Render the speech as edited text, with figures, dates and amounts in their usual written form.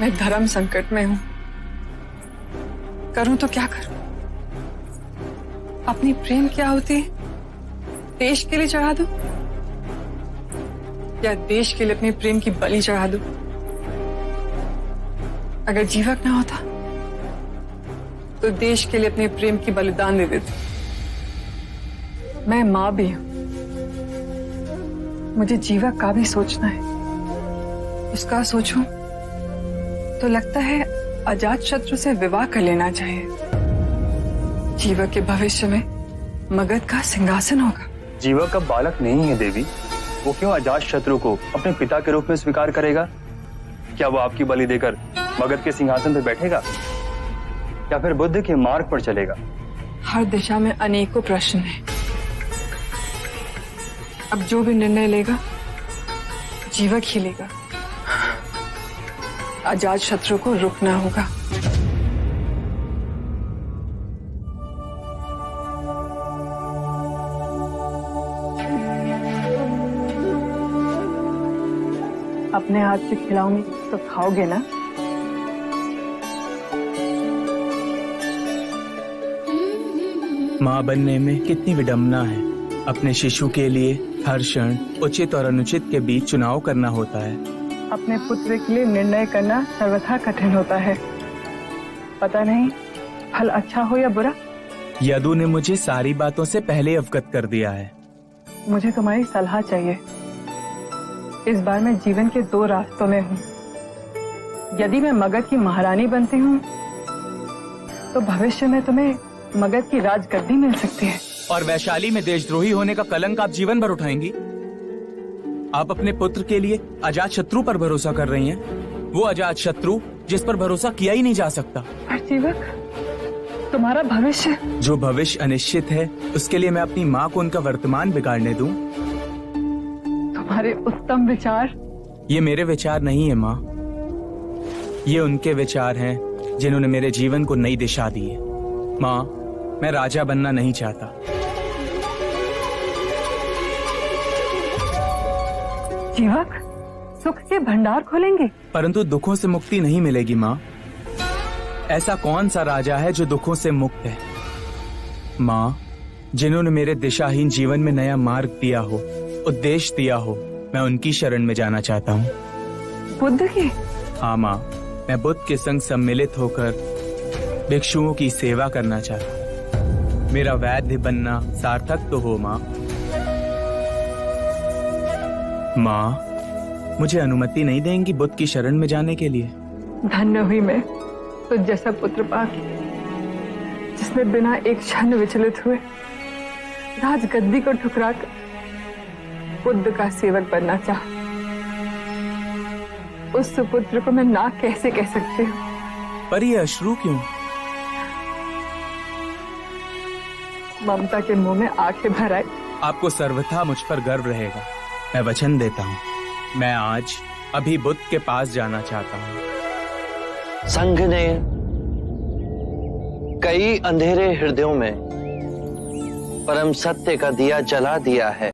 मैं धर्म संकट में हूं। करूं तो क्या करूं? अपनी प्रेम की आहुति देश के लिए चढ़ा दूं या देश के लिए अपने प्रेम की बलि चढ़ा दूं? अगर जीवक ना होता तो देश के लिए अपने प्रेम की बलिदान दे देती। मैं मां भी हूं, मुझे जीवक का भी सोचना है। उसका सोचूं तो लगता है अजात शत्रु से विवाह कर लेना चाहिए। जीवक के भविष्य में मगध का सिंहासन होगा। जीवक अब बालक नहीं है देवी, वो क्यों अजात शत्रु को अपने पिता के रूप में स्वीकार करेगा? क्या वो आपकी बलि देकर मगध के सिंहासन पर बैठेगा या फिर बुद्ध के मार्ग पर चलेगा? हर दिशा में अनेकों प्रश्न हैं। अब जो भी निर्णय लेगा जीवक ही लेगा। अजात शत्रु को रुकना होगा। अपने हाथ से खिलाऊंगी तो खाओगे ना? मां बनने में कितनी विडंबना है। अपने शिशु के लिए हर क्षण उचित और अनुचित के बीच चुनाव करना होता है। अपने पुत्र के लिए निर्णय करना सर्वथा कठिन होता है। पता नहीं फल अच्छा हो या बुरा। यदु ने मुझे सारी बातों से पहले अवगत कर दिया है। मुझे तुम्हारी सलाह चाहिए। इस बार मैं जीवन के दो रास्तों में हूँ। यदि मैं मगध की महारानी बनती हूँ तो भविष्य में तुम्हें मगध की राजगद्दी मिल सकती है। और वैशाली में देशद्रोही होने का कलंक आप जीवन भर उठाएंगी। आप अपने पुत्र के लिए अजात शत्रु पर भरोसा कर रही हैं। वो अजात शत्रु जिस पर भरोसा किया ही नहीं जा सकता। पर जीवक, तुम्हारा भविष्य? जो भविष्य अनिश्चित है उसके लिए मैं अपनी माँ को उनका वर्तमान बिगाड़ने दूं? तुम्हारे उत्तम विचार? ये मेरे विचार नहीं है माँ, ये उनके विचार हैं जिन्होंने मेरे जीवन को नई दिशा दी है। माँ, मैं राजा बनना नहीं चाहता। जीवक, सुख के भंडार खोलेंगे परंतु दुखों से मुक्ति नहीं मिलेगी माँ। ऐसा कौन सा राजा है जो दुखों से मुक्त है? माँ, जिन्होंने मेरे दिशाहीन जीवन में नया मार्ग दिया हो, उद्देश्य दिया हो, मैं उनकी शरण में जाना चाहता हूँ। बुद्ध की? हाँ माँ, मैं बुद्ध के संग सम्मिलित होकर भिक्षुओं की सेवा करना चाहता हूँ। मेरा वैद्य बनना सार्थक तो हो माँ। माँ, मुझे अनुमति नहीं देंगी बुद्ध की शरण में जाने के लिए? धन्य हुई मैं तो जैसा पुत्र पाके जिसने बिना एक क्षण विचलित हुए राजगद्दी को ठुकराकर बुद्ध का सेवक बनना चाहा। उस सुपुत्र को मैं ना कैसे कह सकती हूँ? पर ये अश्रु क्यों? ममता के मुंह में आंखें भर आई। आपको सर्वथा मुझ पर गर्व रहेगा। मैं वचन देता हूँ, मैं आज अभी बुद्ध के पास जाना चाहता हूँ। संघ ने कई अंधेरे हृदयों में परम सत्य का दिया जला दिया है।